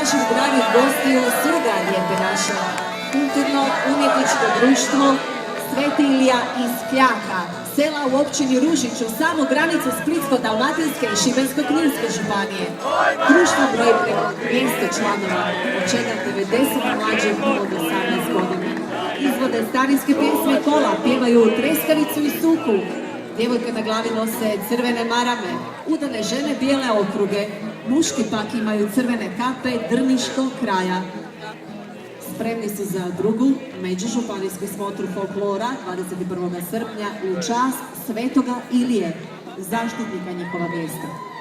naših dragih gostiju Surga lijepe naše. Kulturno-umjetničko društvo Sveti Ilija iz Kljaka, sela u općini Ružić u samu granicu Splitsko-dalmatinske i Šibensko-kninske županije. Društvo broji preko 200 članova, od čega 90 mlađih od 18 godina. Izvode starinske pjesme kola, pjevaju treskavicu i suku. Djevojke na glavi nose crvene marame, udane žene bijele okruge, muški pak imaju crvene kape drniškog kraja. Spremni su za drugu međužupanijsku smotru folklora 21. srpnja u čast Svetoga Ilije, zaštitnika njihova mjesta.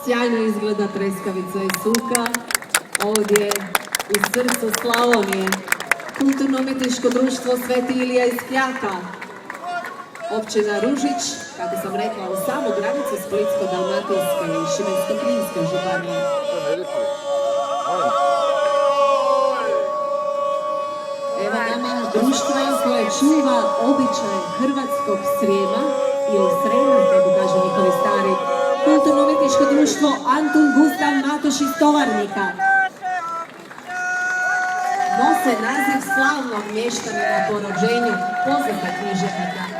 Sjajno izgleda treskavica i suka ovdje u srcu Slavonije. Kulturno-umjetničko društvo Sveti Ilija iz Kljaka, općina Ružić, kako sam rekla, u samu granicu Splitsko-dalmatinske i Šibensko-kninske županije. Evo nama društva koje čuva običaj hrvatskog Srijema ili Srema, kako kažu njihovi stari. Kulturno-umjetničko društvo Antun Gustav Matoš iz Tovarnika. Nose naziv slavnog mještanina po rođenju poznata književnika.